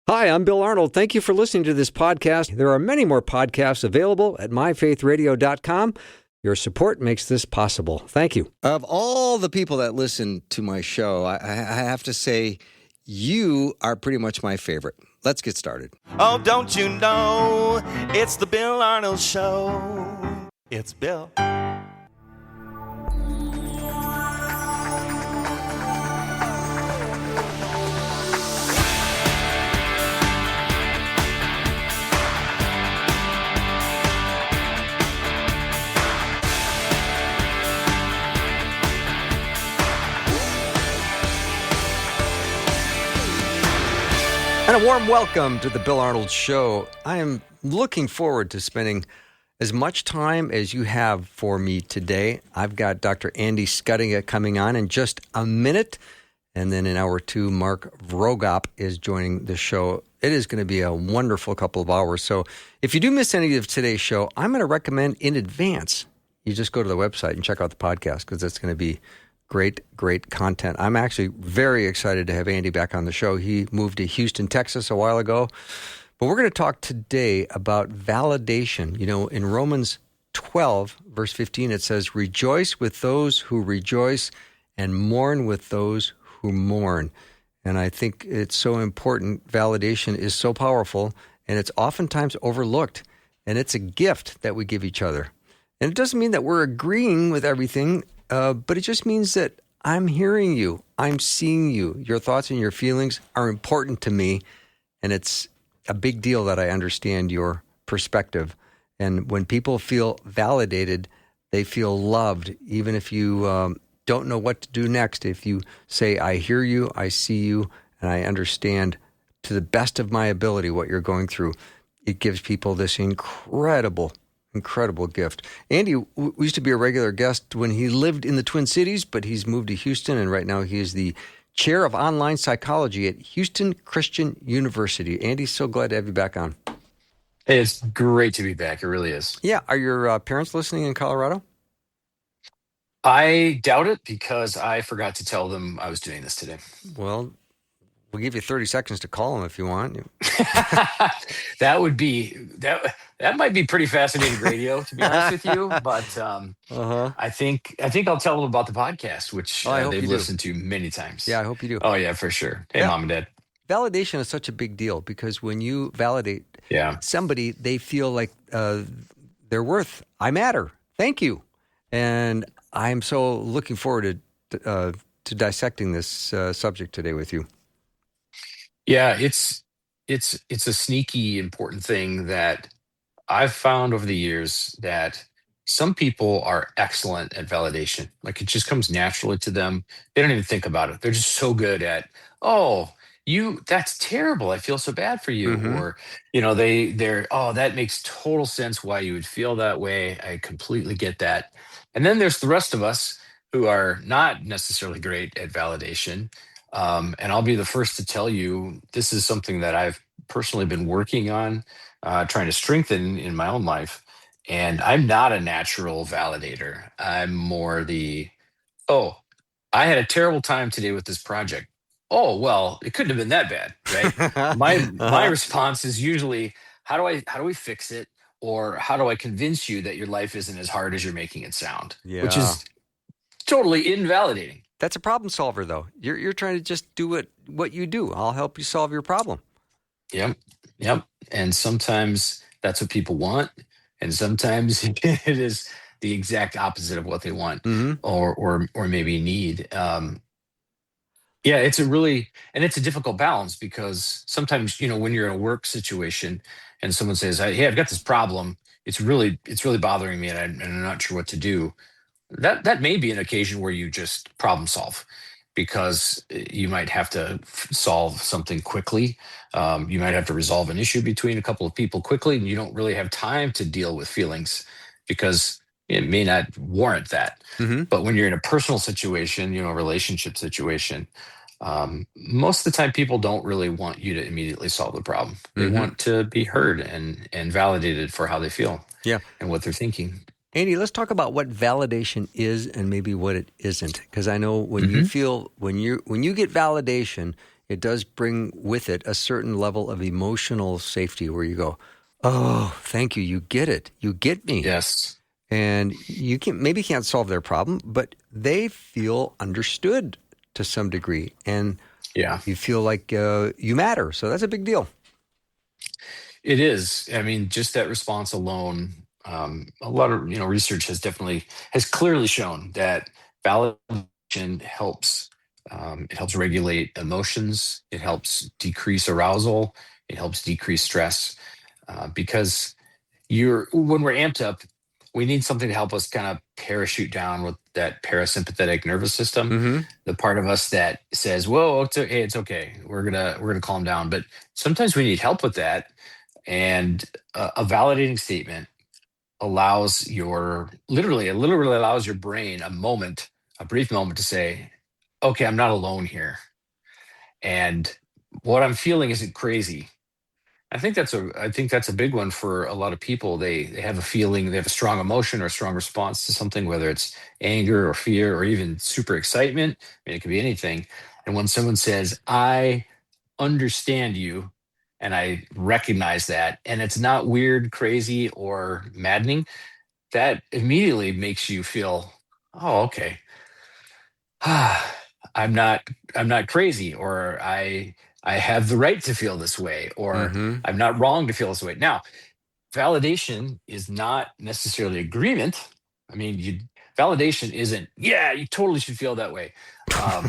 Hi, I'm Bill Arnold. Thank you for listening to this podcast. There are many more podcasts available at myfaithradio.com. Your support makes this possible. Thank you. Of all the people that listen to my show, I have to say you are pretty much my favorite. Let's get started. Oh, don't you know, it's the Bill Arnold Show. It's Bill. And a warm welcome to the Bill Arnold Show. I am looking forward to spending as much time as you have for me today. I've got Dr. Andy Schuttinga coming on in just a minute. And then in hour two, Mark Vrogop is joining the show. It is going to be a wonderful couple of hours. So if you do miss any of today's show, I'm going to recommend in advance you just go to the website and check out the podcast because it's going to be great content. I'm actually very excited to have Andy back on the show. He moved to Houston, Texas a while ago. But we're going to talk today about validation. You know, in Romans 12, verse 15, it says, "Rejoice with those who rejoice and mourn with those who mourn." And I think it's so important. Validation is so powerful, and it's oftentimes overlooked. And it's a gift that we give each other. And it doesn't mean that we're agreeing with everything, but it just means that I'm hearing you. I'm seeing you. Your thoughts and your feelings are important to me, and it's a big deal that I understand your perspective. And when people feel validated, they feel loved, even if you don't know what to do next. If you say, I hear you, I see you, and I understand to the best of my ability what you're going through, it gives people this incredible gift. Andy used to be a regular guest when he lived in the Twin Cities, but he's moved to Houston, and right now he is the chair of online psychology at Houston Christian University. Andy, so glad to have you back on. Hey, it's great to be back. It really is. Yeah. Are your parents listening in Colorado? I doubt it because I forgot to tell them I was doing this today. Well, we'll give you 30 seconds to call them if you want. That would be that might be pretty fascinating radio, to be honest with you. But I think I'll tell them about the podcast, which they've listened to many times. Yeah, I hope you do. Oh yeah, for sure. Hey, Mom and Dad. Validation is such a big deal because when you validate somebody, they feel like they're worth. I matter. Thank you, and I'm so looking forward to dissecting this subject today with you. Yeah, it's a sneaky important thing that I've found over the years that some people are excellent at validation. Like it just comes naturally to them. They don't even think about it. They're just so good at, that's terrible. I feel so bad for you. Mm-hmm. Or, that makes total sense why you would feel that way. I completely get that. And then there's the rest of us who are not necessarily great at validation. And I'll be the first to tell you, this is something that I've personally been working on, trying to strengthen in my own life. And I'm not a natural validator. I'm more I had a terrible time today with this project. Oh, well, it couldn't have been that bad, right? My response is usually, how do we fix it? Or how do I convince you that your life isn't as hard as you're making it sound? Yeah. Which is totally invalidating. That's a problem solver, though. You're trying to just do what you do. I'll help you solve your problem. Yep. And sometimes that's what people want, and sometimes it is the exact opposite of what they want, or maybe need. It's a difficult balance because sometimes when you're in a work situation and someone says, "Hey, I've got this problem. It's really bothering me, and I'm not sure what to do." That may be an occasion where you just problem solve, because you might have to solve something quickly. You might have to resolve an issue between a couple of people quickly, and you don't really have time to deal with feelings because it may not warrant that. Mm-hmm. But when you're in a personal situation, a relationship situation, most of the time people don't really want you to immediately solve the problem. They want to be heard and validated for how they feel and what they're thinking. Andy, let's talk about what validation is and maybe what it isn't. Because I know when you feel when you get validation, it does bring with it a certain level of emotional safety where you go, oh, thank you. You get it. You get me. Yes. And you can't solve their problem, but they feel understood to some degree. And Yeah. you feel like you matter. So that's a big deal. It is. I mean, just that response alone, a lot of research has clearly shown that validation helps. It helps regulate emotions. It helps decrease arousal. It helps decrease stress because when we're amped up, we need something to help us kind of parachute down with that parasympathetic nervous system, Mm-hmm. the part of us that says, "Whoa, it's okay. We're gonna calm down." But sometimes we need help with that, and a validating statement allows it literally allows your brain a brief moment to say, "Okay, I'm not alone here, and what I'm feeling isn't crazy." I think that's a big one for a lot of people. They have a feeling, they have a strong emotion or a strong response to something, whether it's anger or fear or even super excitement. I mean, it could be anything. And when someone says, "I understand you," and I recognize that, and it's not weird, crazy, or maddening, that immediately makes you feel, "Oh, okay. I'm not I'm not crazy," or I have the right to feel this way, or Mm-hmm. I'm not wrong to feel this way. Now, validation is not necessarily agreement. I mean, validation isn't, "Yeah, you totally should feel that way." Um,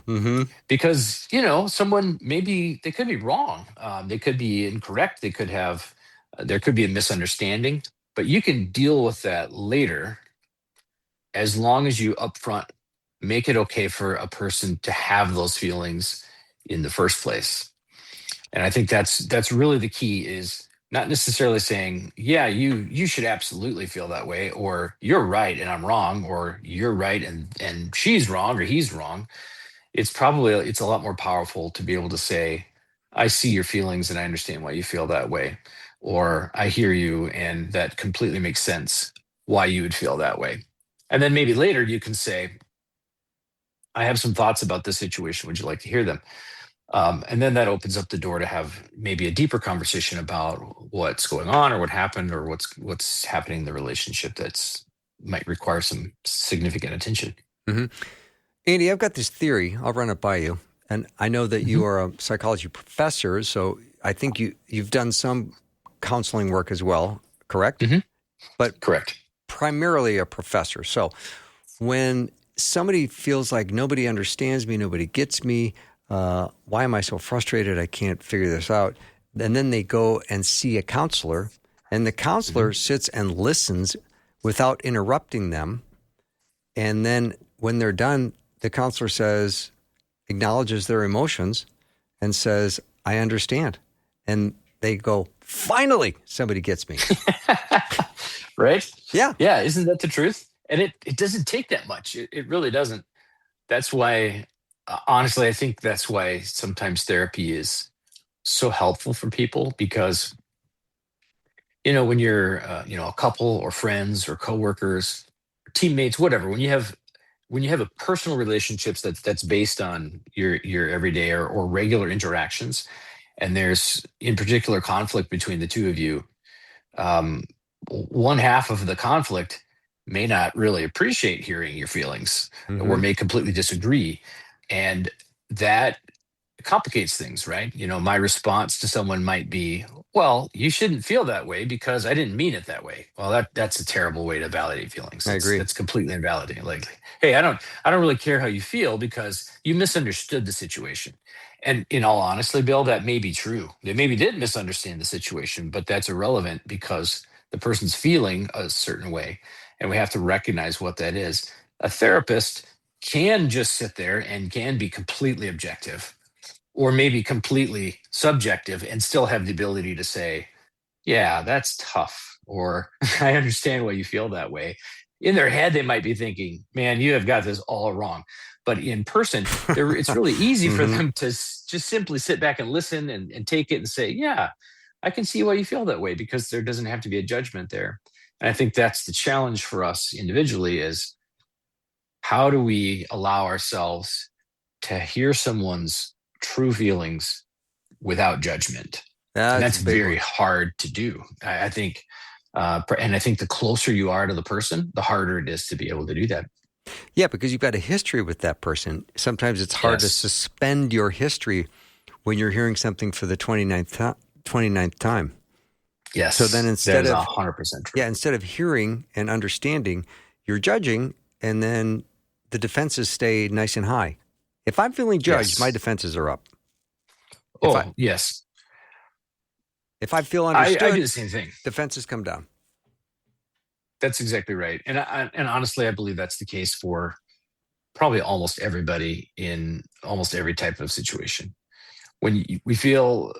Mm-hmm. because, someone, maybe they could be wrong. They could be incorrect. There could be a misunderstanding, but you can deal with that later as long as you upfront make it okay for a person to have those feelings in the first place. And I think that's really the key, is not necessarily saying, "Yeah, you should absolutely feel that way," or "You're right and I'm wrong," or "You're right and she's wrong or he's wrong." It's a lot more powerful to be able to say, "I see your feelings and I understand why you feel that way," or "I hear you and that completely makes sense why you would feel that way." And then maybe later you can say, "I have some thoughts about this situation. Would you like to hear them?" And then that opens up the door to have maybe a deeper conversation about what's going on or what happened or what's happening in the relationship that's might require some significant attention. Mm-hmm. Andy, I've got this theory. I'll run it by you. And I know that Mhm. you are a psychology professor, so I think you've done some counseling work as well, correct? Mhm. But Correct. primarily a professor. So when somebody feels like nobody understands me, nobody gets me, why am I so frustrated? I can't figure this out. And then they go and see a counselor, and the counselor sits and listens without interrupting them. And then when they're done, the counselor acknowledges their emotions and says, "I understand." And they go, "Finally, somebody gets me." Right? Yeah. Yeah, isn't that the truth? And it doesn't take that much. It really doesn't. That's why, honestly, I think that's why sometimes therapy is so helpful for people, because when you're a couple or friends or coworkers, teammates, whatever, when you have a personal relationships that's based on your everyday or regular interactions, and there's in particular conflict between the two of you, um, one half of the conflict may not really appreciate hearing your feelings or Mm-hmm. may completely disagree, and that complicates things, right? My response to someone might be, "Well, you shouldn't feel that way because I didn't mean it that way." Well, that's a terrible way to validate feelings. I That's agree. that's completely invalidating. Like, "Hey, I don't really care how you feel because you misunderstood the situation." And in all honesty, Bill, that may be true. They maybe did misunderstand the situation, but that's irrelevant because the person's feeling a certain way, and we have to recognize what that is. A therapist can just sit there and can be completely objective or maybe completely subjective and still have the ability to say, "Yeah, that's tough," or "I understand why you feel that way." In their head, they might be thinking, "Man, you have got this all wrong." But in person, it's really easy for Mm-hmm. them to just simply sit back and listen and take it and say, "Yeah, I can see why you feel that way," because there doesn't have to be a judgment there. And I think that's the challenge for us individually, is how do we allow ourselves to hear someone's true feelings without judgment. And that's a big very one. hard to do. I think, and I think the closer you are to the person, the harder it is to be able to do that. Yeah, because you've got a history with that person. Sometimes it's hard to Yes. suspend your history when you're hearing something for the 29th time. Yes. So then instead that of is 100% true. instead of hearing and understanding, you're judging, and then the defenses stay nice and high. If I'm feeling judged, Yes. my defenses are up. Yes. If I feel I understood, do the same thing. defenses come down. That's exactly right. And honestly, I believe that's the case for probably almost everybody in almost every type of situation. When we feel,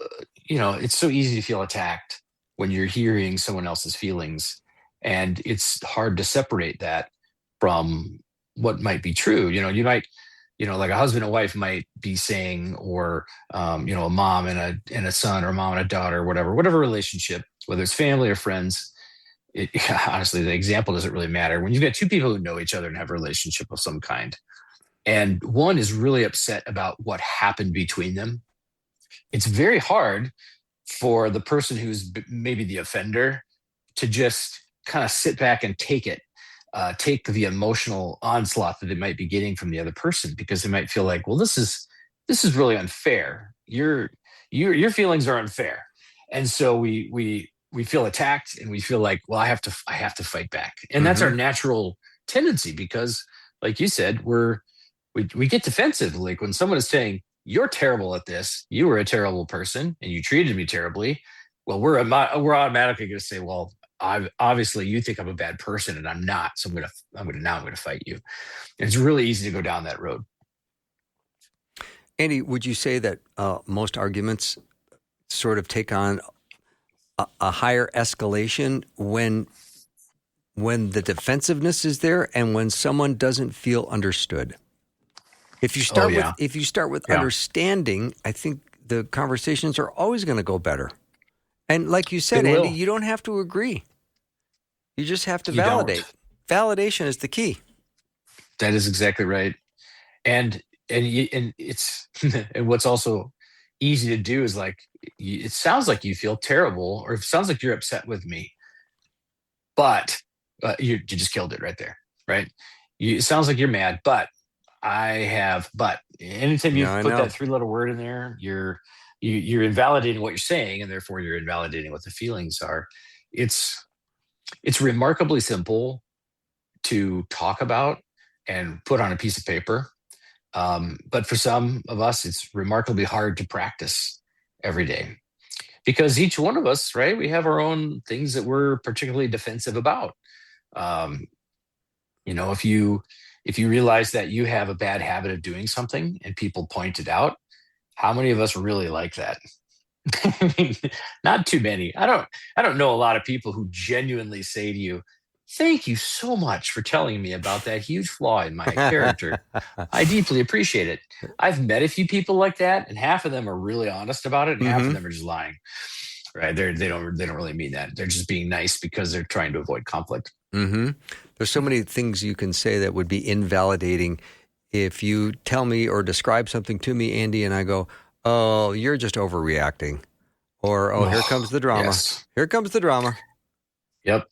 it's so easy to feel attacked when you're hearing someone else's feelings, and it's hard to separate that from what might be true. You might, like a husband and wife might be saying, or a mom and a son, or a mom and a daughter, or whatever relationship, whether it's family or friends. Honestly, the example doesn't really matter. When you've got two people who know each other and have a relationship of some kind, and one is really upset about what happened between them, it's very hard for the person who's maybe the offender to just kind of sit back and take the emotional onslaught that they might be getting from the other person, because they might feel like, well, this is really unfair. Your feelings are unfair, and so we feel attacked, and we feel like, well, I have to fight back, and that's our natural tendency, because, like you said, we get defensive. Like when someone is saying, you're terrible at this, you were a terrible person, and you treated me terribly. Well, we're automatically going to say, well, obviously you think I'm a bad person, and I'm not. So I'm going to fight you. And it's really easy to go down that road. Andy, would you say that most arguments sort of take on a higher escalation when the defensiveness is there and when someone doesn't feel understood? If you start with understanding, I think the conversations are always going to go better. And like you said, Andy, you don't have to agree. You just have to validate. Validation is the key. That is exactly right. And it's and what's also easy to do is, like, it sounds like you feel terrible, or it sounds like you're upset with me, but you just killed it right there, right? It sounds like you're mad, but anytime you put that 3-letter word in there, you're invalidating what you're saying, and therefore you're invalidating what the feelings are. It's remarkably simple to talk about and put on a piece of paper. But for some of us, it's remarkably hard to practice every day, because each one of us, right, we have our own things that we're particularly defensive about. If you realize that you have a bad habit of doing something and people point it out, how many of us really like that? I mean, not too many. I don't know a lot of people who genuinely say to you, thank you so much for telling me about that huge flaw in my character. I deeply appreciate it. I've met a few people like that, and half of them are really honest about it, and half of them are just lying. Right? They don't really mean that. They're just being nice because they're trying to avoid conflict. Mm-hmm. There's so many things you can say that would be invalidating. If you tell me or describe something to me, Andy, and I go, oh, you're just overreacting. Or, oh, here comes the drama. Yes. Here comes the drama. Yep.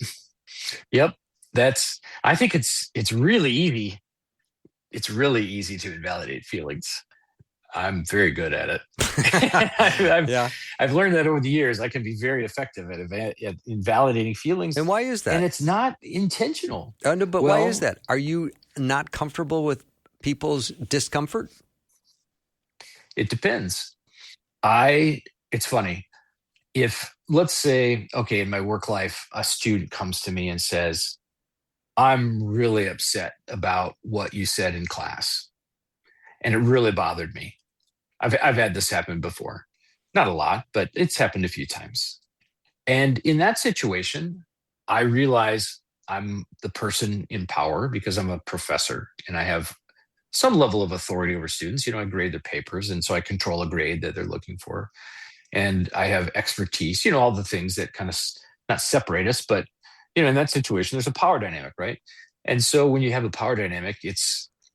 I think it's really easy. It's really easy to invalidate feelings. I'm very good at it. I've learned that over the years. I can be very effective at invalidating feelings. And why is that? And it's not intentional. No, but why is that? Are you not comfortable with people's discomfort? It depends. It's funny. If, let's say, okay, in my work life, a student comes to me and says, I'm really upset about what you said in class, and it really bothered me. I've had this happen before. Not a lot, but it's happened a few times. And in that situation, I realize I'm the person in power because I'm a professor and I have some level of authority over students. I grade their papers, and so I control a grade that they're looking for. And I have expertise, all the things that kind of not separate us, but, in that situation, there's a power dynamic, right? And so when you have a power dynamic,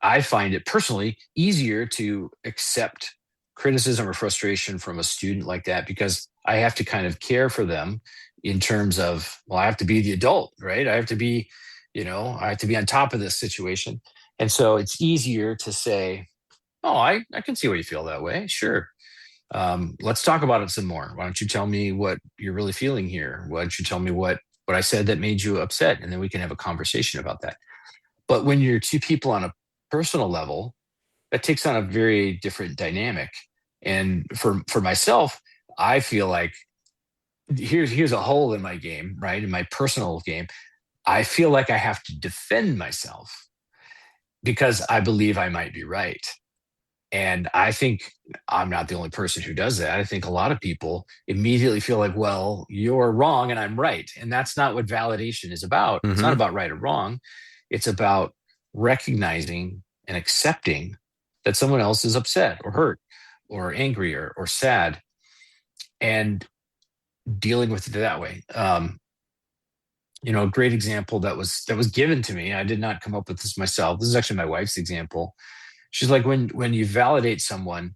I find it personally easier to accept criticism or frustration from a student like that, because I have to kind of care for them in terms of, well, I have to be the adult, right? I have to be, I have to be on top of this situation. And so it's easier to say, oh, I can see why you feel that way. Sure. Let's talk about it some more. Why don't you tell me what you're really feeling here? Why don't you tell me what I said that made you upset? And then we can have a conversation about that. But when you're two people on a personal level, that takes on a very different dynamic. And for myself, I feel like here's a hole in my game, right? In my personal game, I feel like I have to defend myself because I believe I might be right. And I think I'm not the only person who does that. I think a lot of people immediately feel like, well, you're wrong and I'm right. And that's not what validation is about. It's not about right or wrong. It's about recognizing and accepting that someone else is upset or hurt or angry or sad, and dealing with it that way. A great example that was given to me. I did not come up with this myself. This is actually my wife's example. She's like, when you validate someone,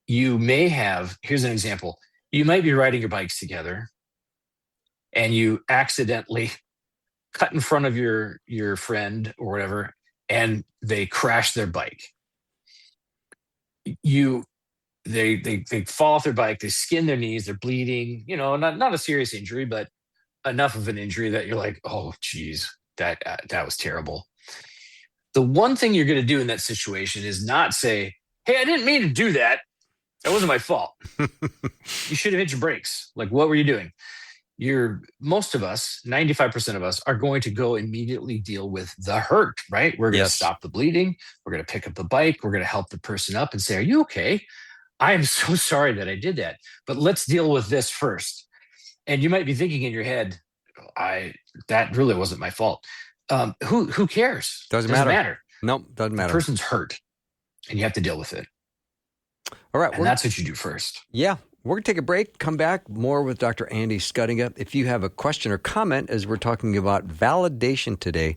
you may have, here's an example. You might be riding your bikes together and you accidentally cut in front of your friend or whatever, and they crash their bike. They fall off their bike, they skin their knees, they're bleeding, not a serious injury, but enough of an injury that you're like, oh, geez, that was terrible. The one thing you're going to do in that situation is not say, hey, I didn't mean to do that. That wasn't my fault. You should have hit your brakes. Like, what were you doing? Most of us, 95% of us, are going to go immediately deal with the hurt, right? We're going to stop the bleeding. We're going to pick up the bike. We're going to help the person up and say, are you okay? I am so sorry that I did that, but let's deal with this first. And you might be thinking in your head, that really wasn't my fault. Who cares? Doesn't matter. Nope, doesn't matter. The person's hurt, and you have to deal with it. All right. And that's what you do first. Yeah. We're going to take a break, come back, more with Dr. Andy Schuttinga. If you have a question or comment, as we're talking about validation today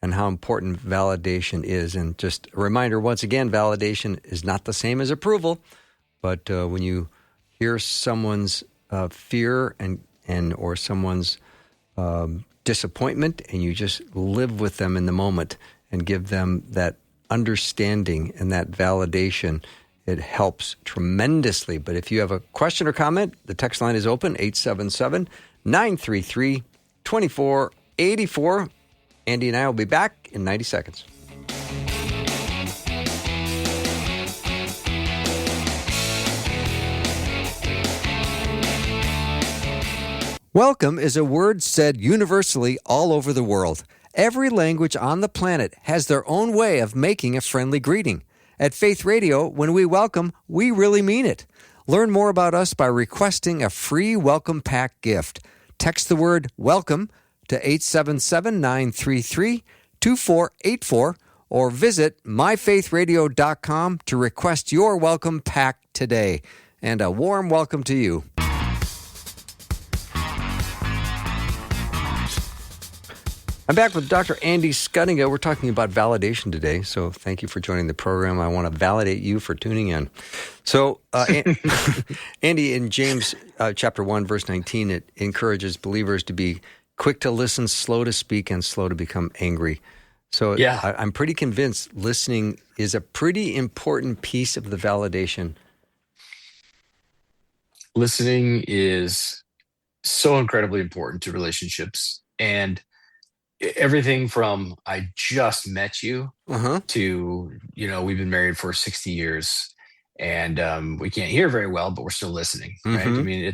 and how important validation is. And just a reminder, once again, validation is not the same as approval. But when you hear someone's fear and or someone's disappointment, and you just live with them in the moment and give them that understanding and that validation, it helps tremendously. But if you have a question or comment, the text line is open, 877-933-2484. Andy and I will be back in 90 seconds. Welcome is a word said universally all over the world. Every language on the planet has their own way of making a friendly greeting. At Faith Radio, when we welcome, we really mean it. Learn more about us by requesting a free welcome pack gift. Text the word welcome to 877-933-2484 or visit myfaithradio.com to request your welcome pack today. And a warm welcome to you. I'm back with Dr. Andy Schuttinga. We're talking about validation today, so thank you for joining the program. I want to validate you for tuning in. So, Andy, in James chapter 1, verse 19, it encourages believers to be quick to listen, slow to speak, and slow to become angry. So I'm pretty convinced listening is a pretty important piece of the validation. Listening is so incredibly important to relationships, and everything from I just met you to, we've been married for 60 years and we can't hear very well, but we're still listening, right? I mean,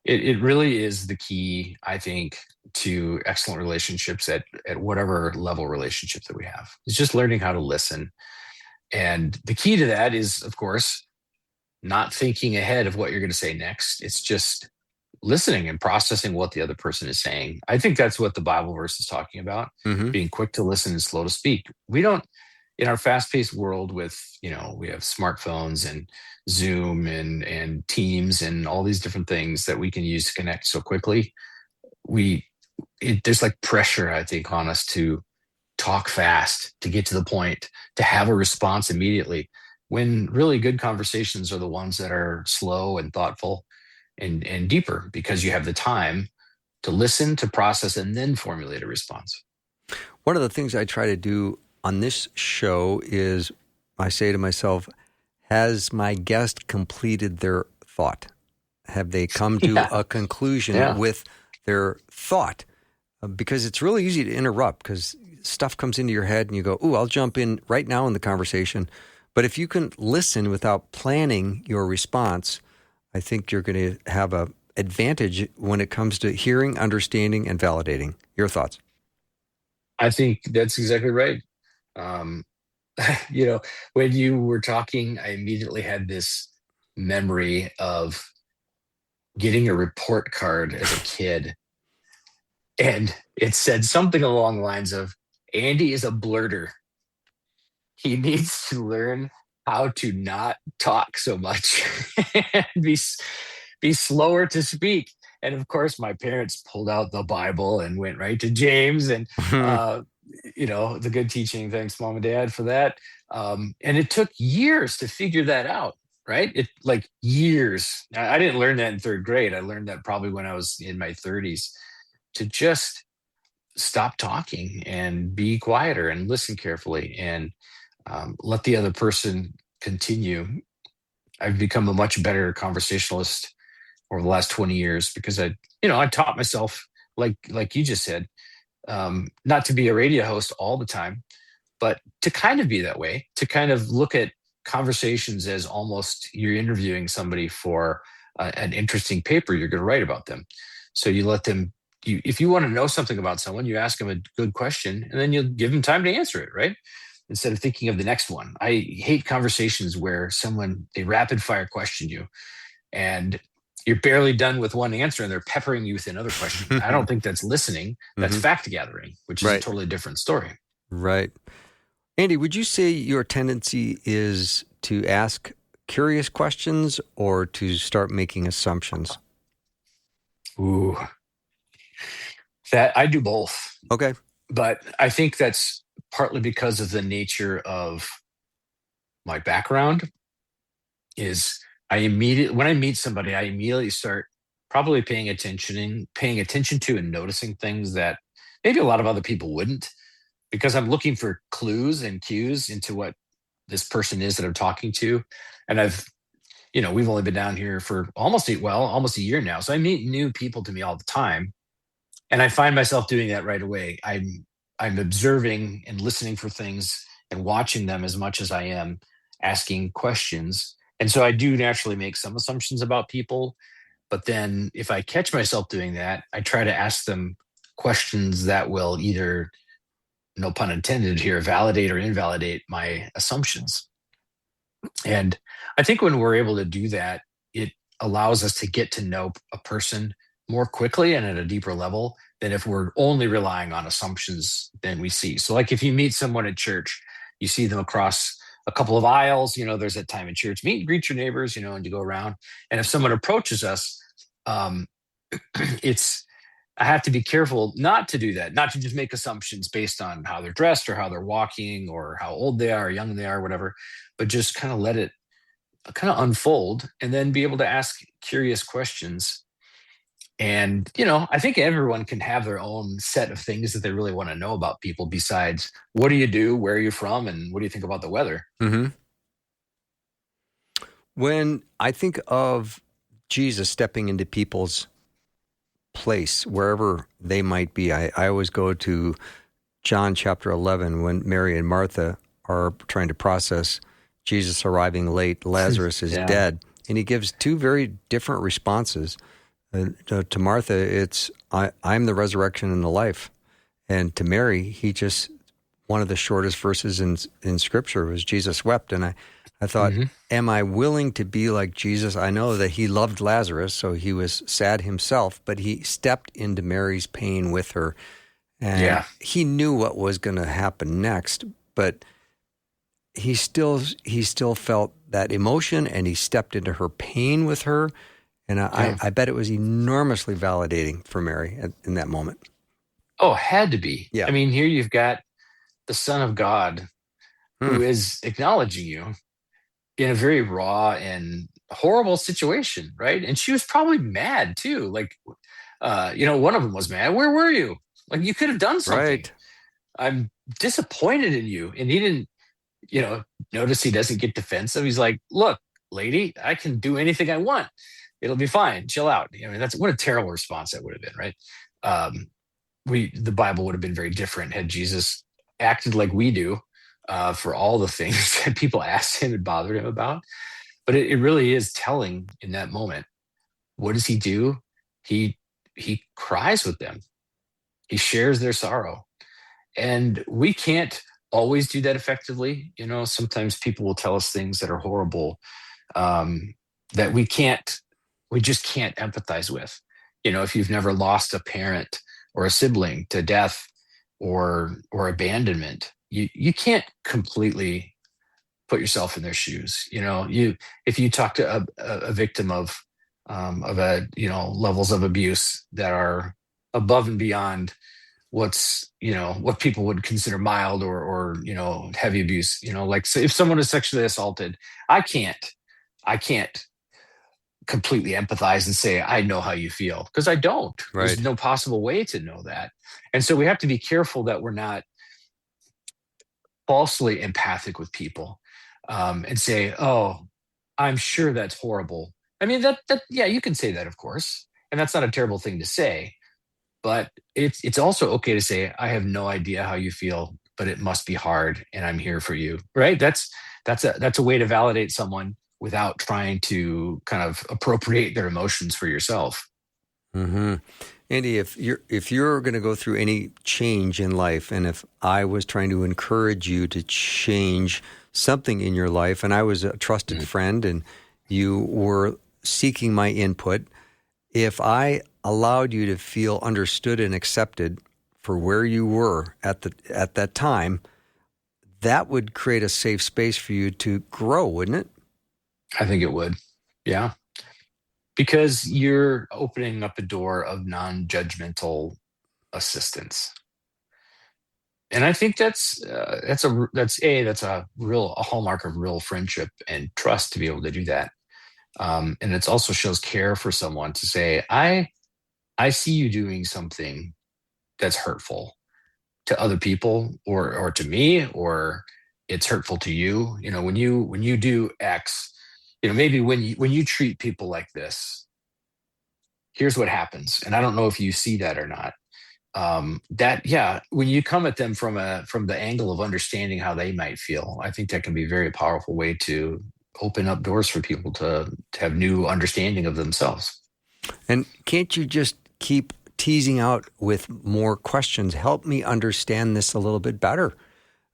it really is the key, I think, to excellent relationships at whatever level relationship that we have. It's just learning how to listen. And the key to that is, of course, not thinking ahead of what you're going to say next. It's just listening and processing what the other person is saying. I think that's what the Bible verse is talking about, being quick to listen and slow to speak. We don't, in our fast-paced world with, we have smartphones and Zoom and Teams and all these different things that we can use to connect so quickly. There's like pressure, I think, on us to talk fast, to get to the point, to have a response immediately. when really good conversations are the ones that are slow and thoughtful and deeper, because you have the time to listen, to process, and then formulate a response. One of the things I try to do on this show is I say to myself, has my guest completed their thought? Have they come to Yeah. a conclusion Yeah. with their thought? Because it's really easy to interrupt because stuff comes into your head and you go, ooh, I'll jump in right now in the conversation. But if you can listen without planning your response, I think you're going to have an advantage when it comes to hearing, understanding, and validating. Your thoughts? I think that's exactly right. Um, when you were talking, I immediately had this memory of getting a report card as a kid. And it said something along the lines of, Andy is a blurter. He needs to learn how to not talk so much and be slower to speak. And of course, my parents pulled out the Bible and went right to James and, the good teaching. Thanks, mom and dad, for that. And it took years to figure that out, right? It like years. I didn't learn that in third grade. I learned that probably when I was in my 30s, to just stop talking and be quieter and listen carefully and let the other person continue. I've become a much better conversationalist over the last 20 years because I taught myself, like you just said, not to be a radio host all the time, but to kind of be that way, to kind of look at conversations as almost you're interviewing somebody for an interesting paper you're going to write about them. So you let them, if you want to know something about someone, you ask them a good question and then you'll give them time to answer it, right? Instead of thinking of the next one. I hate conversations where they rapid fire question you and you're barely done with one answer and they're peppering you with another question. I don't think that's listening. That's fact gathering, which is a totally different story. Right. Andy, would you say your tendency is to ask curious questions or to start making assumptions? Ooh, that I do both. Okay. But I think that's partly because of the nature of my background is when I meet somebody, I immediately start probably paying attention to and noticing things that maybe a lot of other people wouldn't, because I'm looking for clues and cues into what this person is that I'm talking to. And we've only been down here for almost a year now. So I meet new people to me all the time. And I find myself doing that right away. I'm observing and listening for things and watching them as much as I am asking questions. And so I do naturally make some assumptions about people. But then if I catch myself doing that, I try to ask them questions that will either, no pun intended here, validate or invalidate my assumptions. And I think when we're able to do that, it allows us to get to know a person more quickly and at a deeper level than if we're only relying on assumptions than we see. So like if you meet someone at church, you see them across a couple of aisles, there's that time in church, meet and greet your neighbors, and you go around. And if someone approaches us, I have to be careful not to do that, not to just make assumptions based on how they're dressed or how they're walking or how old they are or young they are, whatever, but just kind of let it kind of unfold and then be able to ask curious questions. And, I think everyone can have their own set of things that they really want to know about people besides what do you do, where are you from, and what do you think about the weather? Mm-hmm. When I think of Jesus stepping into people's place, wherever they might be, I always go to John chapter 11 when Mary and Martha are trying to process Jesus arriving late, Lazarus is dead. And he gives two very different responses. To Martha, it's, I'm the resurrection and the life. And to Mary, one of the shortest verses in Scripture was Jesus wept. And I thought, am I willing to be like Jesus? I know that he loved Lazarus, so he was sad himself, but he stepped into Mary's pain with her. And he knew what was going to happen next, but he still felt that emotion, and he stepped into her pain with her. And I bet it was enormously validating for Mary in that moment. Oh, had to be. Yeah. I mean, here you've got the Son of God who is acknowledging you. in a very raw and horrible situation, right? And she was probably mad too. Like, one of them was mad. Where were you? Like, you could have done something. Right. I'm disappointed in you. And he didn't, notice he doesn't get defensive. He's like, look, lady, I can do anything I want. It'll be fine. Chill out. I mean, that's what a terrible response that would have been, right? The Bible would have been very different had Jesus acted like we do for all the things that people asked him and bothered him about. But it really is telling in that moment. What does he do? He cries with them. He shares their sorrow. And we can't always do that effectively. Sometimes people will tell us things that are horrible that we just can't empathize with. If you've never lost a parent or a sibling to death or abandonment, you can't completely put yourself in their shoes. If you talk to a victim of levels of abuse that are above and beyond what people would consider mild or heavy abuse, like, so if someone is sexually assaulted, I can't completely empathize and say, I know how you feel, because I don't. Right. There's no possible way to know that. And so we have to be careful that we're not falsely empathic with people and say, oh, I'm sure that's horrible. I mean, yeah, you can say that, of course. And that's not a terrible thing to say. But it's also okay to say, I have no idea how you feel, but it must be hard, and I'm here for you. Right? That's a way to validate someone without trying to kind of appropriate their emotions for yourself. Mm-hmm. Andy, if you're going to go through any change in life, and if I was trying to encourage you to change something in your life, and I was a trusted friend, and you were seeking my input, if I allowed you to feel understood and accepted for where you were at that time, that would create a safe space for you to grow, wouldn't it? I think it would. Yeah. Because you're opening up a door of non-judgmental assistance. And I think that's a hallmark of real friendship and trust to be able to do that. And it also shows care for someone to say, I see you doing something that's hurtful to other people or to me, or it's hurtful to you. When you do X, maybe when you treat people like this, here's what happens. And I don't know if you see that or not. When you come at them from the angle of understanding how they might feel, I think that can be a very powerful way to open up doors for people to have new understanding of themselves. And can't you just keep teasing out with more questions? Help me understand this a little bit better.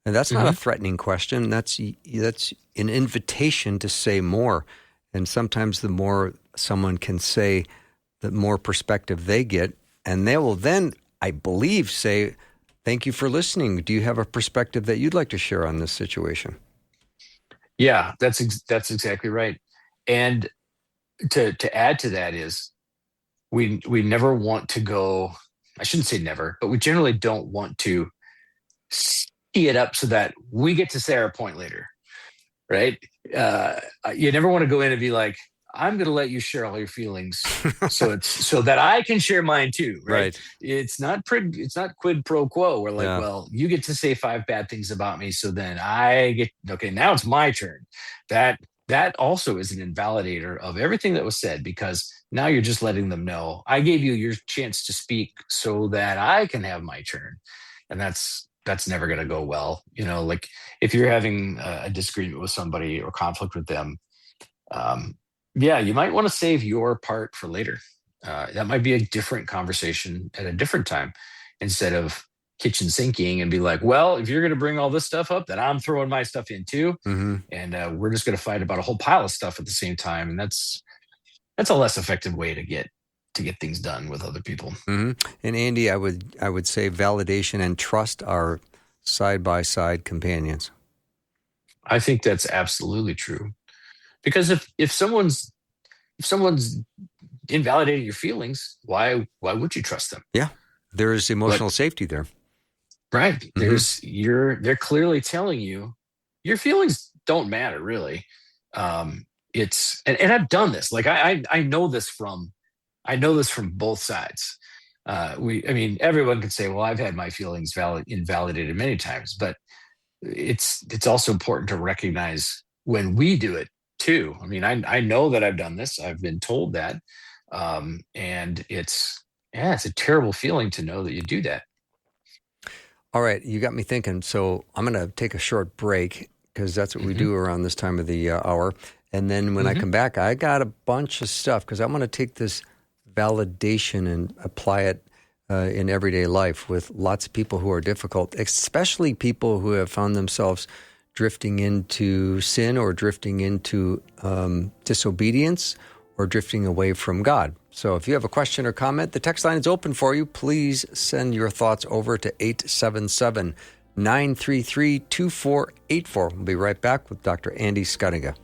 And that's not a threatening question. That's an invitation to say more. And sometimes the more someone can say, the more perspective they get. And they will then, I believe, say, thank you for listening. Do you have a perspective that you'd like to share on this situation? Yeah, that's exactly right. And to add to that is we never want to go, I shouldn't say never, but we generally don't want to see it up so that we get to say our point later, right? You never want to go in and be like, I'm going to let you share all your feelings so that I can share mine too, right? It's not quid pro quo. We're like, well, you get to say 5 bad things about me, so then I get, okay, now it's my turn. That also is an invalidator of everything that was said, because now you're just letting them know, I gave you your chance to speak so that I can have my turn. And that's never going to go well. Like if you're having a disagreement with somebody or conflict with them, you might want to save your part for later. That might be a different conversation at a different time, instead of kitchen sinking and be like, well, if you're going to bring all this stuff up, then I'm throwing my stuff in too. And we're just going to fight about a whole pile of stuff at the same time. And that's a less effective way to get things done with other people. And Andy, I would say validation and trust are side-by-side companions. I think that's absolutely true. Because if someone's invalidating your feelings, why would you trust them? Yeah, there is emotional safety there. Right. They're clearly telling you your feelings don't matter, really. And I've done this. Like I know this from both sides. I mean, everyone could say, well, I've had my feelings invalidated many times, but it's also important to recognize when we do it too. I mean, I know that I've done this. I've been told that. And it's a terrible feeling to know that you do that. All right, you got me thinking. So I'm going to take a short break because that's what we do around this time of the hour. And then when I come back, I got a bunch of stuff because I'm going to take this validation and apply it in everyday life with lots of people who are difficult, especially people who have found themselves drifting into sin or drifting into disobedience or drifting away from God. So if you have a question or comment, the text line is open for you. Please send your thoughts over to 877-933-2484. We'll be right back with Dr. Andy Schuttinga.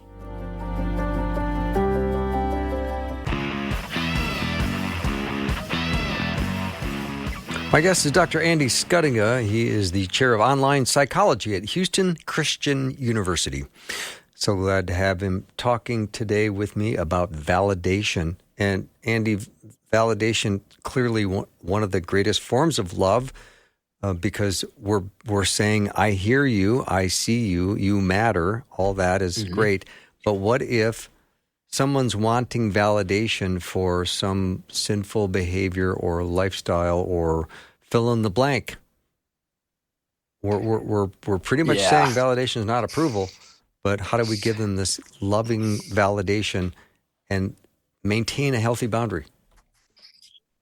My guest is Dr. Andy Schuttinga. He is the chair of online psychology at Houston Christian University. So glad to have him talking today with me about validation. And Andy, validation clearly one of the greatest forms of love because we're saying, I hear you, I see you, you matter. All that is great. But what if someone's wanting validation for some sinful behavior or lifestyle or fill in the blank? We're pretty much saying validation is not approval, but how do we give them this loving validation and maintain a healthy boundary?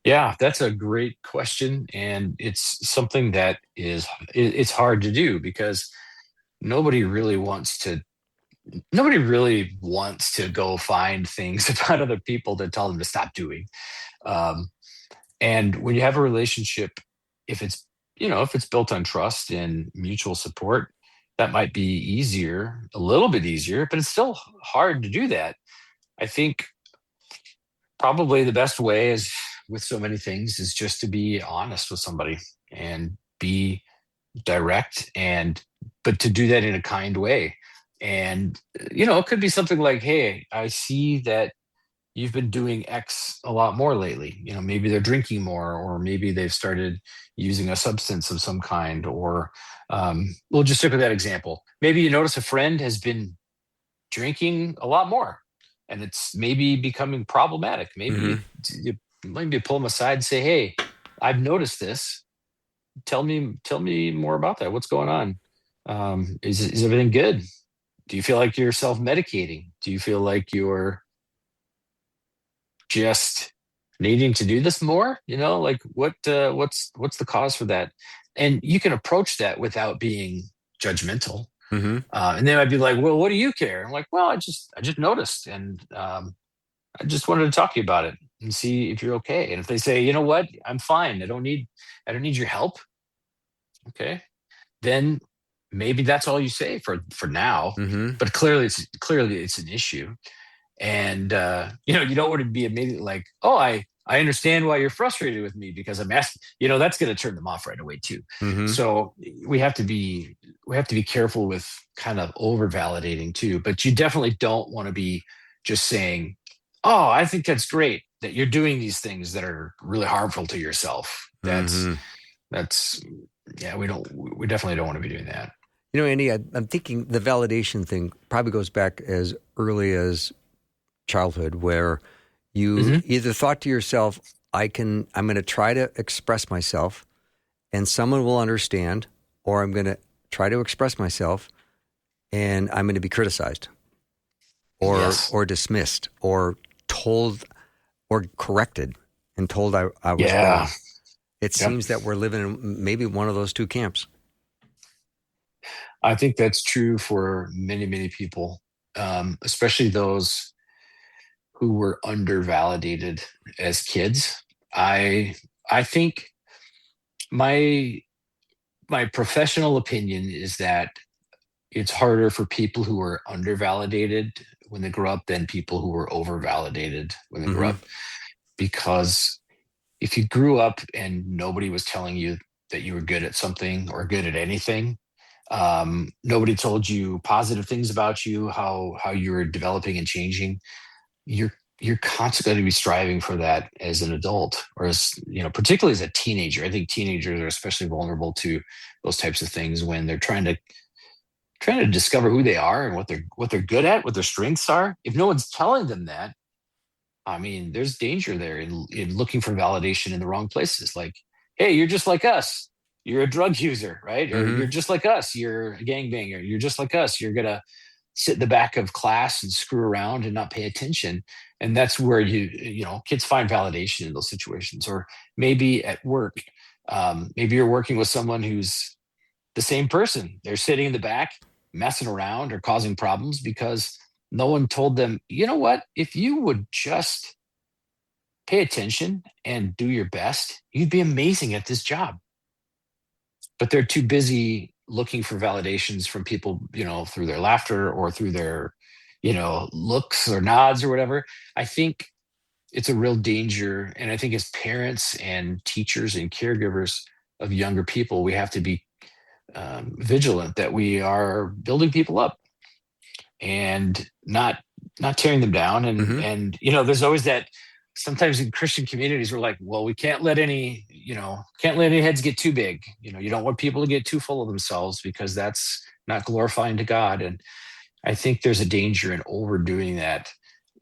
Yeah, that's a great question. And it's something that it's hard to do because nobody really wants to go find things about other people to tell them to stop doing. And when you have a relationship, if it's built on trust and mutual support, that might be a little bit easier, but it's still hard to do that. I think probably the best way is with so many things is just to be honest with somebody and be direct but to do that in a kind way. And, it could be something like, hey, I see that you've been doing X a lot more lately. Maybe they're drinking more, or maybe they've started using a substance of some kind, or we'll just stick with that example. Maybe you notice a friend has been drinking a lot more and it's maybe becoming problematic. Maybe you pull them aside and say, hey, I've noticed this. Tell me more about that. What's going on? Is everything good? Do you feel like you're self-medicating? Do you feel like you're just needing to do this more? Like what's the cause for that? And you can approach that without being judgmental. And they might be like, well, what do you care? I'm like, well, I just noticed, and I just wanted to talk to you about it and see if you're okay. And if they say, you know what, I'm fine, I don't need your help. Okay, then maybe that's all you say for now. But clearly it's an issue. And you don't want to be immediately like, oh, I understand why you're frustrated with me because I'm asking. That's going to turn them off right away too. So we have to be careful with kind of over validating too. But you definitely don't want to be just saying, oh, I think that's great that you're doing these things that are really harmful to yourself. We definitely don't want to be doing that. Andy, I'm thinking the validation thing probably goes back as early as childhood, where you either thought to yourself, I'm going to try to express myself and someone will understand, or I'm going to try to express myself and I'm going to be criticized or dismissed or told or corrected and told I was wrong. It seems that we're living in maybe one of those two camps. I think that's true for many, many people, especially those who were undervalidated as kids. I think my professional opinion is that it's harder for people who are undervalidated when they grow up than people who were overvalidated when they grew up. Because if you grew up and nobody was telling you that you were good at something or good at anything, Nobody told you positive things about you, how you're developing and changing. You're constantly going to be striving for that as an adult, or as particularly as a teenager. I think teenagers are especially vulnerable to those types of things when they're trying to discover who they are and what they're good at, what their strengths are. If no one's telling them that, I mean, there's danger there in looking for validation in the wrong places. Like, hey, you're just like us. You're a drug user, right? Or you're just like us. You're a gangbanger. You're just like us. You're gonna sit in the back of class and screw around and not pay attention. And that's where kids find validation in those situations. Or maybe at work, maybe you're working with someone who's the same person. They're sitting in the back, messing around or causing problems because no one told them, you know what, if you would just pay attention and do your best, you'd be amazing at this job. But they're too busy looking for validations from people, through their laughter or through their, looks or nods or whatever. I think it's a real danger. And I think as parents and teachers and caregivers of younger people, we have to be vigilant that we are building people up and not tearing them down. And there's always that. Sometimes in Christian communities, we're like, well, we can't let any heads get too big. You don't want people to get too full of themselves because that's not glorifying to God. And I think there's a danger in overdoing that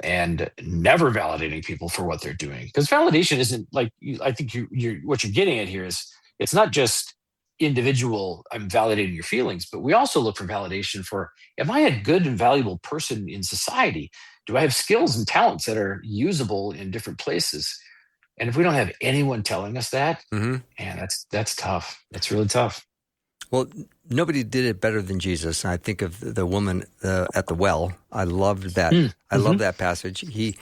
and never validating people for what they're doing. Because validation isn't like, I think what you're getting at here is it's not just individual, I'm validating your feelings, but we also look for validation for, am I a good and valuable person in society? Do I have skills and talents that are usable in different places? And if we don't have anyone telling us that, man, that's tough. That's really tough. Well, nobody did it better than Jesus. I think of the woman at the well. I loved that. I love that passage. He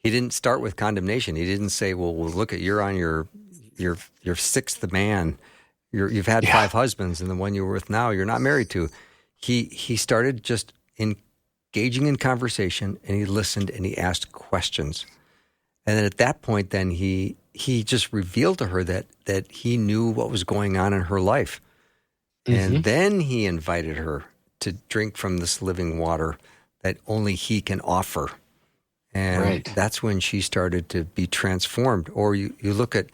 didn't start with condemnation. He didn't say, well, look at, you're on your sixth man. You've had 5 husbands, and the one you're with now, you're not married to. He started just engaging in conversation, and he listened and he asked questions. And then at that point, then he just revealed to her that he knew what was going on in her life. And then he invited her to drink from this living water that only he can offer. And that's when she started to be transformed. Or you look at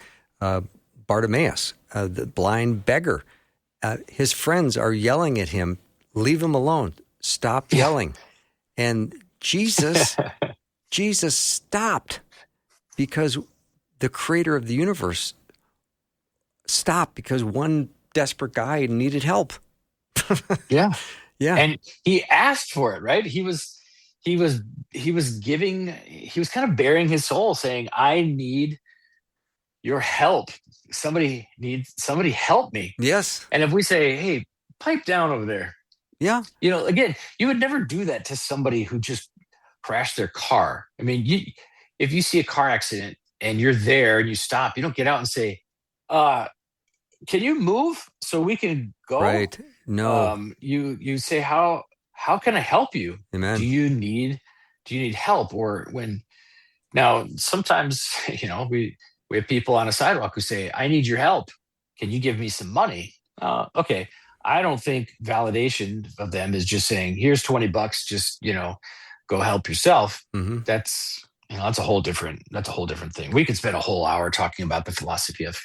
Bartimaeus, the blind beggar. His friends are yelling at him, leave him alone, stop yelling. And Jesus stopped because the creator of the universe stopped because one desperate guy needed help. Yeah. And he asked for it, right? He was kind of bearing his soul saying, I need your help. Somebody help me. Yes. And if we say, hey, pipe down over there. Yeah. Again, you would never do that to somebody who just crashed their car. I mean, if you see a car accident and you're there and you stop, you don't get out and say, can you move so we can go? Right. No. You say, how can I help you? Amen. Do you need help? Or now sometimes, we have people on a sidewalk who say, I need your help. Can you give me some money? Okay. I don't think validation of them is just saying, here's $20, just, go help yourself. That's a whole different thing. We could spend a whole hour talking about the philosophy of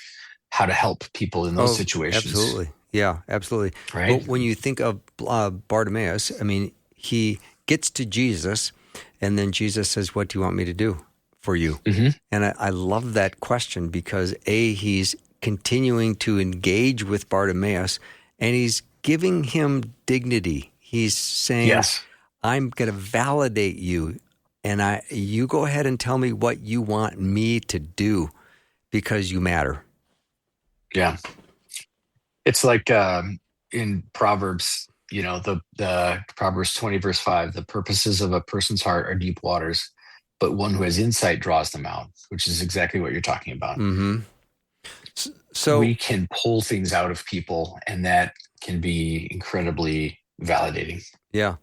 how to help people in those situations. Absolutely. Yeah, absolutely. Right. But when you think of Bartimaeus, I mean, he gets to Jesus and then Jesus says, what do you want me to do for you? And I love that question because he's continuing to engage with Bartimaeus and he's giving him dignity. He's saying, yes, I'm going to validate you and you go ahead and tell me what you want me to do because you matter. Yeah. It's like in Proverbs, the Proverbs 20 verse 5, the purposes of a person's heart are deep waters, but one who has insight draws them out, which is exactly what you're talking about. So we can pull things out of people and that can be incredibly validating. Yeah.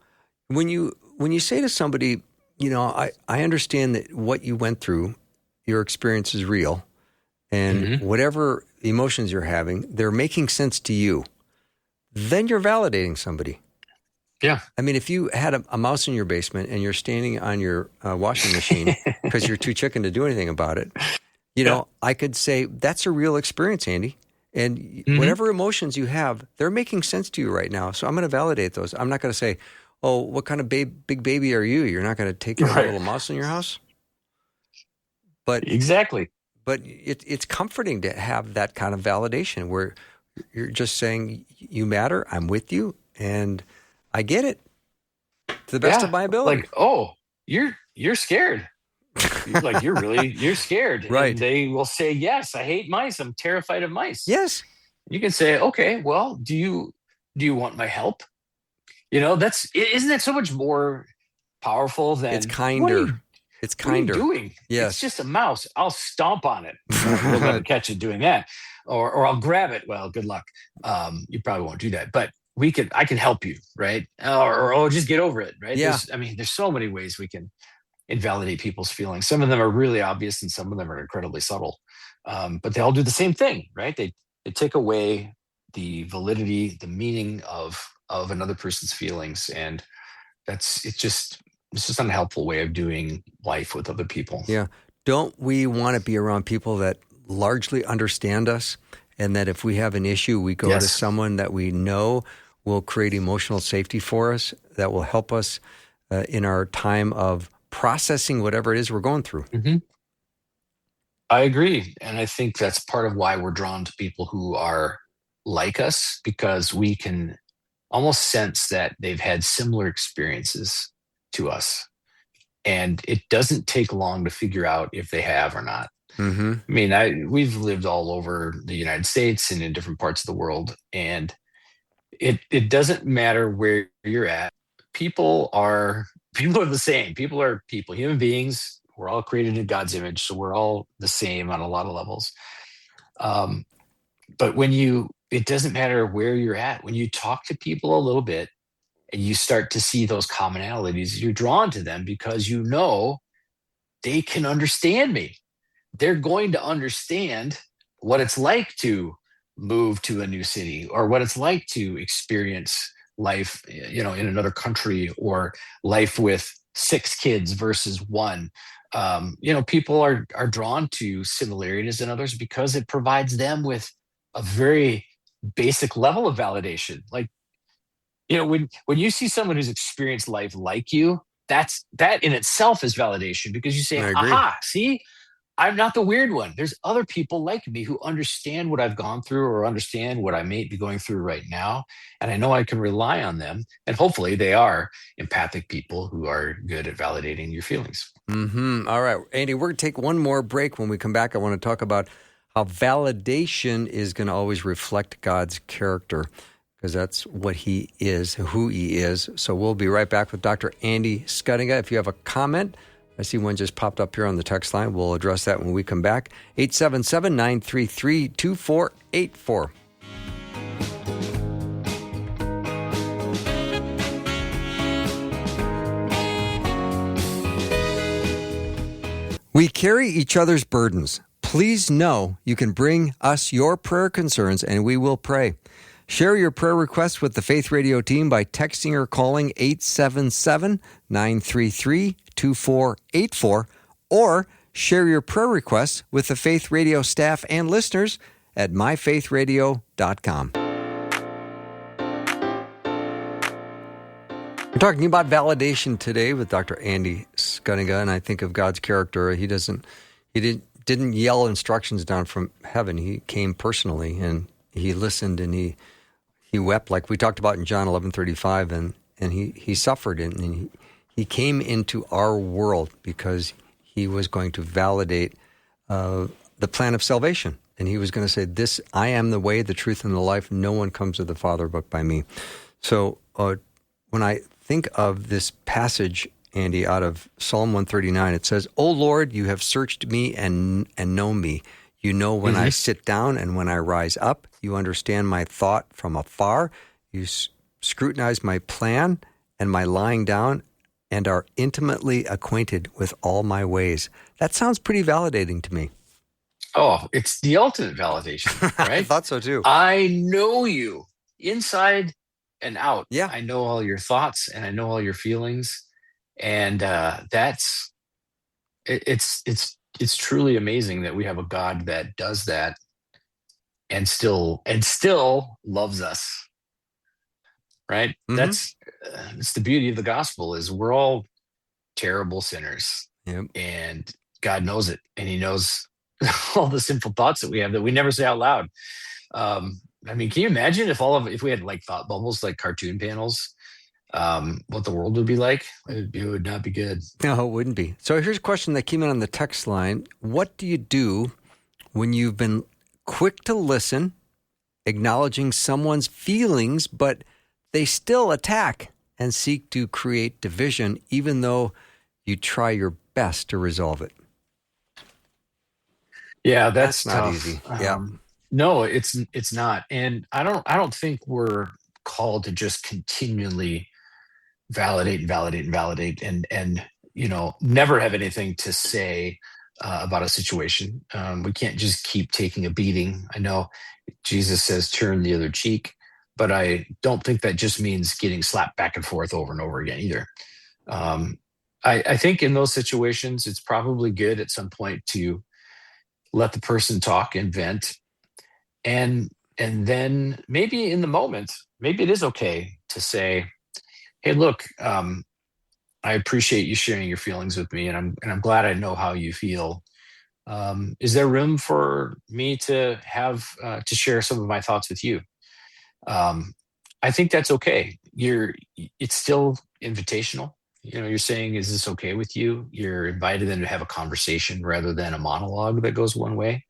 When you say to somebody, I understand that what you went through, your experience is real and whatever emotions you're having, they're making sense to you. then you're validating somebody. Yeah. I mean, if you had a mouse in your basement and you're standing on your washing machine because you're too chicken to do anything about it, I could say that's a real experience, Andy. And whatever emotions you have, they're making sense to you right now. So I'm going to validate those. I'm not going to say, oh, what kind of big baby are you? You're not going to take care of a little mouse in your house? But exactly. But it's comforting to have that kind of validation where you're just saying, you matter, I'm with you, and I get it to the best of my ability. Like, oh, you're scared. Like you're scared. Right. And they will say, yes, I hate mice. I'm terrified of mice. Yes. You can say, okay, well, do you want my help? Isn't that so much more powerful than it's kinder. It's kinder. What are you doing? Yes. It's just a mouse. I'll stomp on it. You'll never catch it doing that. Or I'll grab it. Well, good luck. You probably won't do that. But I can help you, right? Or just get over it, right? Yeah. There's so many ways we can invalidate people's feelings. Some of them are really obvious and some of them are incredibly subtle. But they all do the same thing, right? They take away the validity, the meaning of another person's feelings. And it's just an unhelpful way of doing life with other people. Yeah. Don't we want to be around people that largely understand us, and that if we have an issue, we go to someone that we know will create emotional safety for us, that will help us in our time of processing whatever it is we're going through. Mm-hmm. I agree. And I think that's part of why we're drawn to people who are like us, because we can almost sense that they've had similar experiences to us. And it doesn't take long to figure out if they have or not. Mm-hmm. I mean, we've lived all over the United States and in different parts of the world, and it doesn't matter where you're at. People are the same. People are people, human beings. We're all created in God's image, so we're all the same on a lot of levels. But it doesn't matter where you're at. When you talk to people a little bit and you start to see those commonalities, you're drawn to them because they can understand me. They're going to understand what it's like to move to a new city, or what it's like to experience life, in another country, or life with 6 kids versus 1. People are drawn to similarities in others because it provides them with a very basic level of validation. Like, when you see someone who's experienced life like you, that in itself is validation, because you say, aha, see, I'm not the weird one. There's other people like me who understand what I've gone through, or understand what I may be going through right now. And I know I can rely on them. And hopefully they are empathic people who are good at validating your feelings. Mm-hmm. All right, Andy, we're going to take one more break. When we come back, I want to talk about how validation is going to always reflect God's character, because that's what he is, who he is. So we'll be right back with Dr. Andy Schuttinga. If you have a comment, I see one just popped up here on the text line. We'll address that when we come back. 877-933-2484. We carry each other's burdens. Please know you can bring us your prayer concerns and we will pray. Share your prayer requests with the Faith Radio team by texting or calling 877-933-2484, or share your prayer requests with the Faith Radio staff and listeners at myfaithradio.com. We're talking about validation today with Dr. Andy Schuttinga, and I think of God's character. He didn't yell instructions down from heaven. He came personally, and he listened, and he wept, like we talked about in John 11:35, and he suffered, and he came into our world because he was going to validate the plan of salvation. And he was going to say, "This, I am the way, the truth, and the life. No one comes to the Father but by me." So when I think of this passage, Andy, out of Psalm 139, it says, "O Lord, you have searched me and know me. You know when I sit down and when I rise up. You understand my thought from afar. You scrutinize my plan and my lying down, and are intimately acquainted with all my ways." That sounds pretty validating to me. Oh, it's the ultimate validation, right? I thought so too. I know you. inside and out. Yeah. I know all your thoughts and I know all your feelings, and it's truly amazing that we have a God that does that and still loves us. Right? Mm-hmm. It's the beauty of the gospel is we're all terrible sinners, Yep. and God knows it, and He knows all the sinful thoughts that we have that we never say out loud. I mean, can you imagine if we had like thought bubbles, like cartoon panels, what the world would be like? It would not be good. No, it wouldn't be. So here's a question that came in on the text line. What do you do when you've been quick to listen, acknowledging someone's feelings, but they still attack and seek to create division, even though you try your best to resolve it? Yeah, that's not tough. easy. Yeah. No, it's not. And I don't think we're called to just continually validate and never have anything to say about a situation. We can't just keep taking a beating. I know Jesus says turn the other cheek, but I don't think that just means getting slapped back and forth over and over again either. I think in those situations, it's probably good at some point to let the person talk and vent, and then maybe in the moment, maybe it is okay to say, "Hey, look, I appreciate you sharing your feelings with me, and I'm glad I know how you feel. Is there room for me to have to share some of my thoughts with you?" I think that's okay. It's still invitational. You're saying, "Is this okay with you?" You're invited them to have a conversation rather than a monologue that goes one way.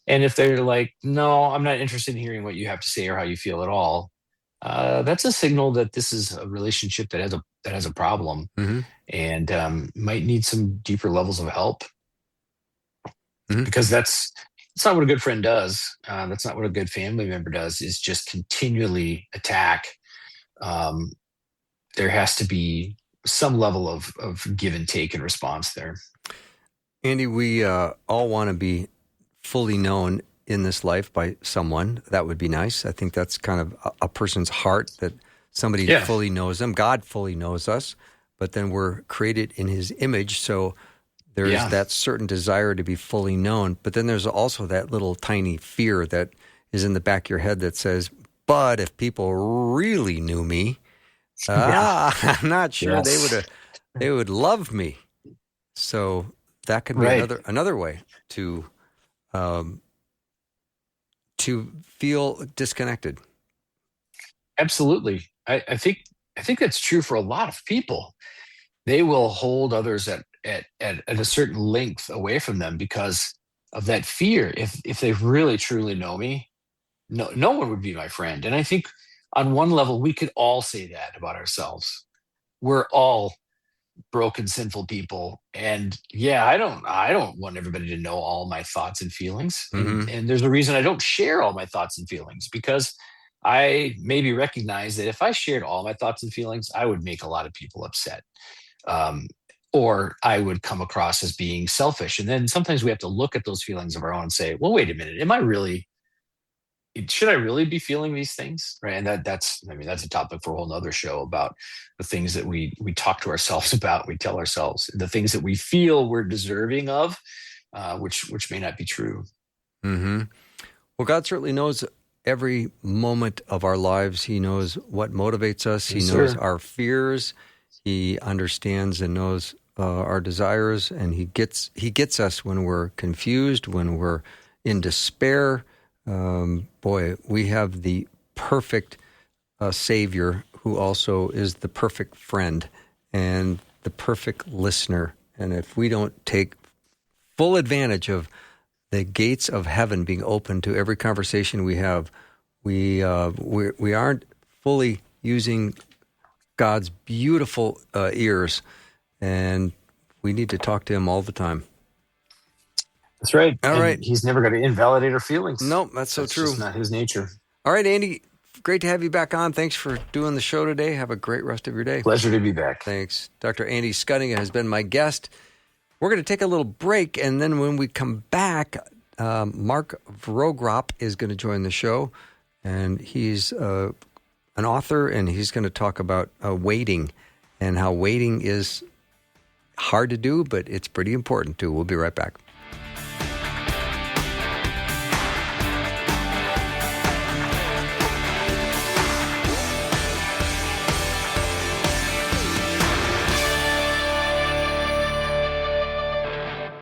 And if they're like, "No, I'm not interested in hearing what you have to say or how you feel at all," that's a signal that this is a relationship that has a problem, Mm-hmm. and might need some deeper levels of help. Mhm. Because that's not what a good friend does. That's not what a good family member does. Is just continually attack. There has to be some level of give and take in response there. Andy, we all want to be fully known in this life by someone. That would be nice. I think that's kind of a person's heart, that somebody fully knows them. God fully knows us, but then we're created in His image, so there's that certain desire to be fully known. But then there's also that little tiny fear that is in the back of your head that says, but if people really knew me, I'm not sure they would love me. So that could be another way to feel disconnected. Absolutely. I think that's true for a lot of people. They will hold others at a certain length away from them because of that fear. If they really truly know me, no one would be my friend. And I think on one level, we could all say that about ourselves. We're all broken, sinful people. And I don't want everybody to know all my thoughts and feelings. Mm-hmm. And there's a reason I don't share all my thoughts and feelings, because I maybe recognize that if I shared all my thoughts and feelings, I would make a lot of people upset. Or I would come across as being selfish. And then sometimes we have to look at those feelings of our own and say, well, wait a minute, should I really be feeling these things? Right. And that's a topic for a whole nother show about the things that we talk to ourselves about, we tell ourselves, the things that we feel we're deserving of, which may not be true. Mm-hmm. Well, God certainly knows every moment of our lives. He knows what motivates us. He knows our fears. He understands and knows our desires, and he gets us when we're confused, when we're in despair. We have the perfect Savior who also is the perfect friend and the perfect listener. And if we don't take full advantage of the gates of heaven being open to every conversation we have, we aren't fully using God's beautiful ears, and we need to talk to Him all the time. That's right. All right. He's never going to invalidate our feelings. No, that's so true. Just not His nature. All right, Andy, great to have you back on. Thanks for doing the show today. Have a great rest of your day. Pleasure to be back. Thanks. Dr. Andy Schuttinga has been my guest. We're going to take a little break, and then when we come back, Mark Vrogrop is going to join the show, And he's an author, and he's going to talk about waiting and how waiting is hard to do, but it's pretty important too. We'll be right back.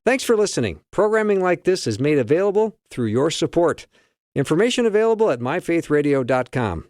Thanks for listening. Programming like this is made available through your support. Information available at myfaithradio.com.